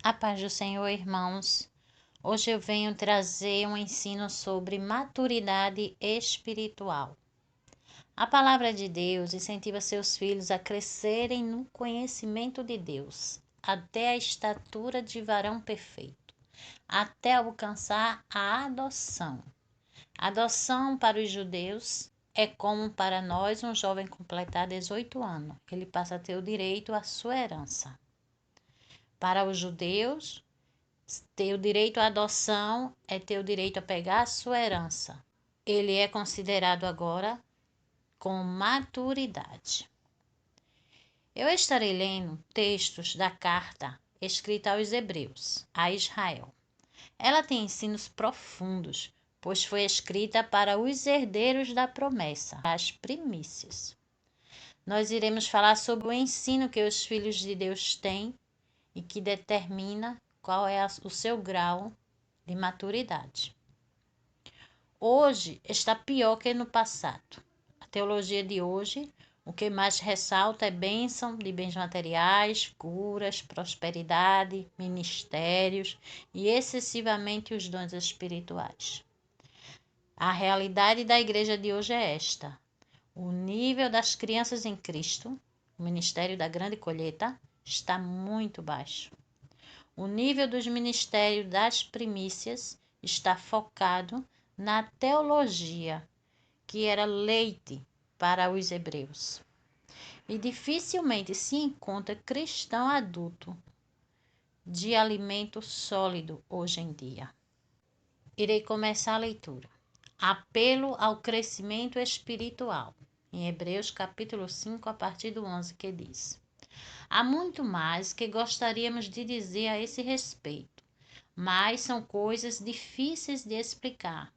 A paz do Senhor, irmãos. Hoje eu venho trazer um ensino sobre maturidade espiritual. A palavra de Deus incentiva seus filhos a crescerem no conhecimento de Deus, até a estatura de varão perfeito, até alcançar a adoção. A adoção para os judeus é como para nós um jovem completar 18 anos. Ele passa a ter o direito à sua herança. Para os judeus, ter o direito à adoção é ter o direito a pegar a sua herança. Ele é considerado agora com maturidade. Eu estarei lendo textos da carta escrita aos Hebreus, a Israel. Ela tem ensinos profundos, pois foi escrita para os herdeiros da promessa, as primícias. Nós iremos falar sobre o ensino que os filhos de Deus têm e que determina qual é o seu grau de maturidade. Hoje está pior que no passado. A teologia de hoje, o que mais ressalta é bênção de bens materiais, curas, prosperidade, ministérios e excessivamente os dons espirituais. A realidade da igreja de hoje é esta: o nível das crianças em Cristo, o ministério da grande colheita, está muito baixo. O nível dos ministérios das primícias está focado na teologia, que era leite para os hebreus. E dificilmente se encontra cristão adulto de alimento sólido hoje em dia. Irei começar a leitura. Apelo ao crescimento espiritual. Em Hebreus capítulo 5, a partir do 11, que diz: Há muito mais que gostaríamos de dizer a esse respeito, mas são coisas difíceis de explicar,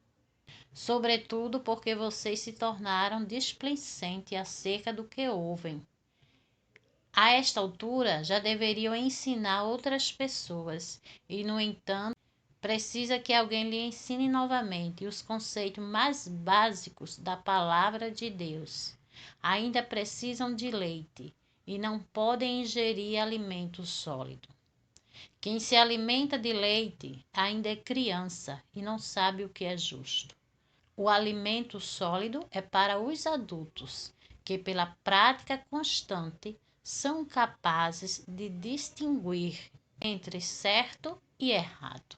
sobretudo porque vocês se tornaram displicentes acerca do que ouvem. A esta altura, já deveriam ensinar outras pessoas, e, no entanto, precisa que alguém lhe ensine novamente os conceitos mais básicos da palavra de Deus. Ainda precisam de leite e não podem ingerir alimento sólido. Quem se alimenta de leite ainda é criança e não sabe o que é justo. O alimento sólido é para os adultos, que pela prática constante são capazes de distinguir entre certo e errado.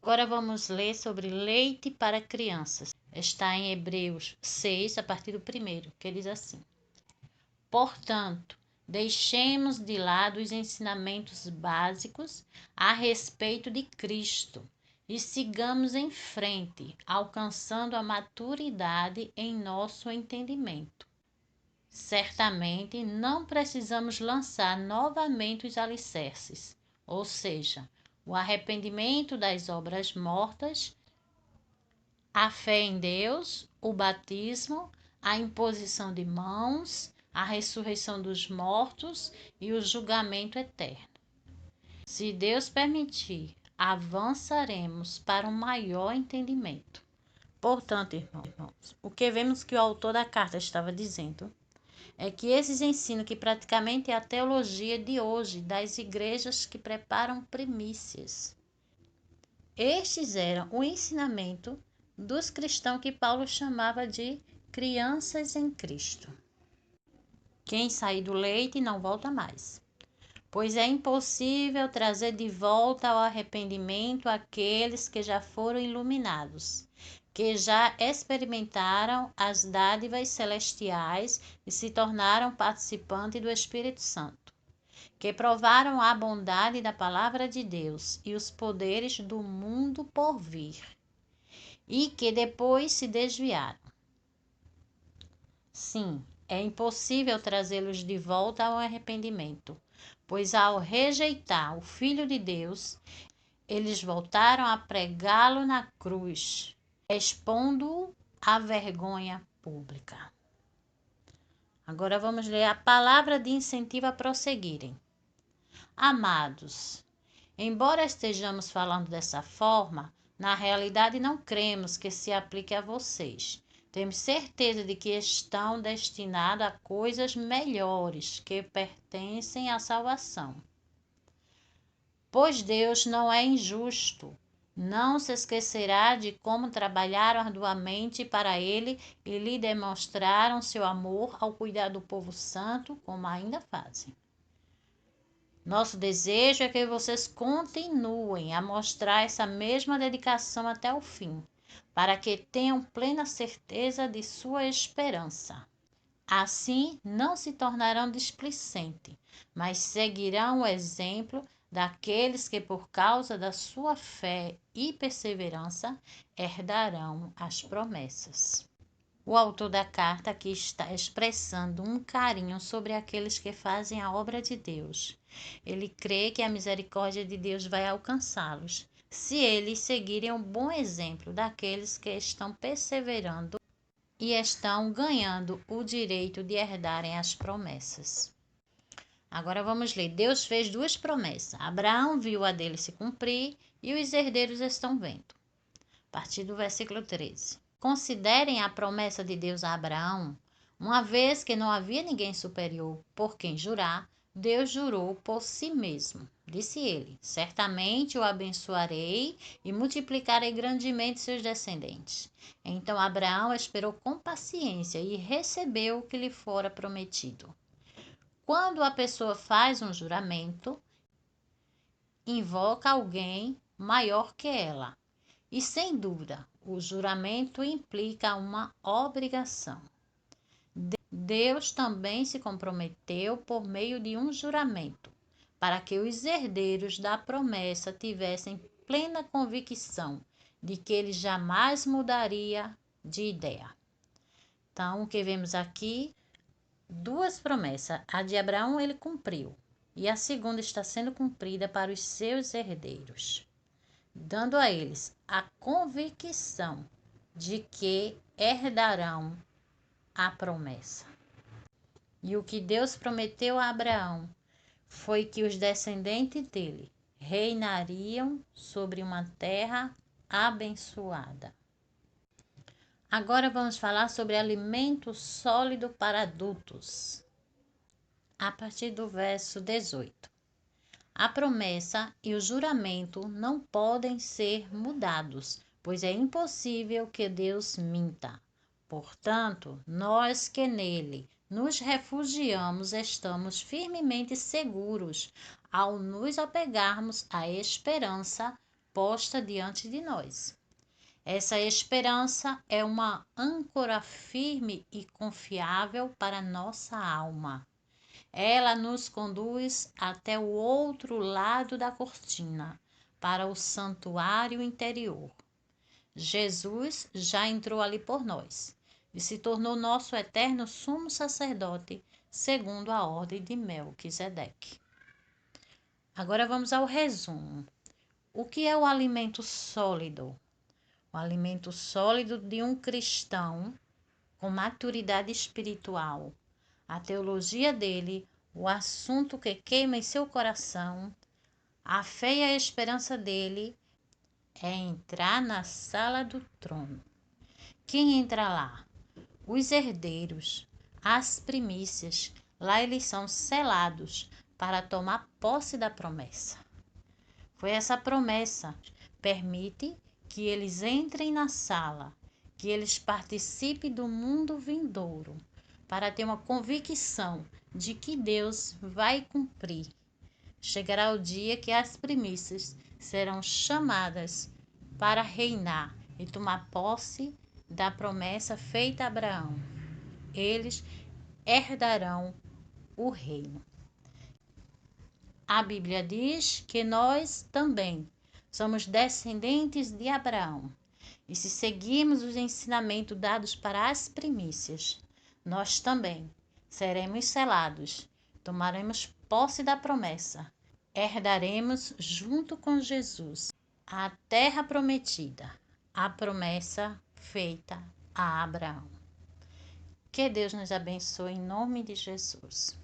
Agora vamos ler sobre leite para crianças. Está em Hebreus 6, a partir do 1, que diz assim: Portanto, deixemos de lado os ensinamentos básicos a respeito de Cristo e sigamos em frente, alcançando a maturidade em nosso entendimento. Certamente não precisamos lançar novamente os alicerces, ou seja, o arrependimento das obras mortas, a fé em Deus, o batismo, a imposição de mãos, a ressurreição dos mortos e o julgamento eterno. Se Deus permitir, avançaremos para um maior entendimento. Portanto, irmãos, o que vemos que o autor da carta estava dizendo é que esses ensinos, que praticamente é a teologia de hoje das igrejas que preparam primícias, estes eram o ensinamento dos cristãos que Paulo chamava de crianças em Cristo. Quem sair do leite não volta mais, pois é impossível trazer de volta ao arrependimento aqueles que já foram iluminados, que já experimentaram as dádivas celestiais e se tornaram participantes do Espírito Santo, que provaram a bondade da palavra de Deus e os poderes do mundo por vir, e que depois se desviaram. Sim, é impossível trazê-los de volta ao arrependimento, pois ao rejeitar o Filho de Deus, eles voltaram a pregá-lo na cruz, expondo-o à vergonha pública. Agora vamos ler a palavra de incentivo a prosseguirem. Amados, embora estejamos falando dessa forma, na realidade não cremos que se aplique a vocês. Temos certeza de que estão destinados a coisas melhores que pertencem à salvação. Pois Deus não é injusto. Não se esquecerá de como trabalharam arduamente para ele e lhe demonstraram seu amor ao cuidar do povo santo, como ainda fazem. Nosso desejo é que vocês continuem a mostrar essa mesma dedicação até o fim, para que tenham plena certeza de sua esperança. Assim, não se tornarão displicentes, mas seguirão o exemplo daqueles que, por causa da sua fé e perseverança, herdarão as promessas. O autor da carta aqui está expressando um carinho sobre aqueles que fazem a obra de Deus. Ele crê que a misericórdia de Deus vai alcançá-los, se eles seguirem o bom exemplo daqueles que estão perseverando e estão ganhando o direito de herdarem as promessas. Agora vamos ler. Deus fez 2 promessas. Abraão viu a dele se cumprir e os herdeiros estão vendo. A partir do versículo 13. Considerem a promessa de Deus a Abraão, uma vez que não havia ninguém superior por quem jurar, Deus jurou por si mesmo. Disse ele: certamente o abençoarei e multiplicarei grandemente seus descendentes. Então Abraão esperou com paciência e recebeu o que lhe fora prometido. Quando a pessoa faz um juramento, invoca alguém maior que ela. E sem dúvida, o juramento implica uma obrigação. Deus também se comprometeu por meio de um juramento, para que os herdeiros da promessa tivessem plena convicção de que ele jamais mudaria de ideia. Então, o que vemos aqui, 2 promessas. A de Abraão ele cumpriu, e a segunda está sendo cumprida para os seus herdeiros, dando a eles a convicção de que herdarão a promessa. E o que Deus prometeu a Abraão foi que os descendentes dele reinariam sobre uma terra abençoada. Agora vamos falar sobre alimento sólido para adultos. A partir do verso 18. A promessa e o juramento não podem ser mudados, pois é impossível que Deus minta. Portanto, nós que nele nos refugiamos estamos firmemente seguros ao nos apegarmos à esperança posta diante de nós. Essa esperança é uma âncora firme e confiável para nossa alma. Ela nos conduz até o outro lado da cortina, para o santuário interior. Jesus já entrou ali por nós e se tornou nosso eterno sumo sacerdote, segundo a ordem de Melquisedeque. Agora vamos ao resumo. O que é o alimento sólido? O alimento sólido de um cristão com maturidade espiritual. A teologia dele, o assunto que queima em seu coração, a fé e a esperança dele é entrar na sala do trono. Quem entra lá? Os herdeiros, as primícias. Lá eles são selados para tomar posse da promessa. Foi essa promessa permite que eles entrem na sala, que eles participem do mundo vindouro, para ter uma convicção de que Deus vai cumprir. Chegará o dia que as primícias serão chamadas para reinar e tomar posse da promessa feita a Abraão. Eles herdarão o reino. A Bíblia diz que nós também somos descendentes de Abraão. E se seguirmos os ensinamentos dados para as primícias, nós também seremos selados, tomaremos posse da promessa, herdaremos junto com Jesus a terra prometida, a promessa feita a Abraão. Que Deus nos abençoe em nome de Jesus.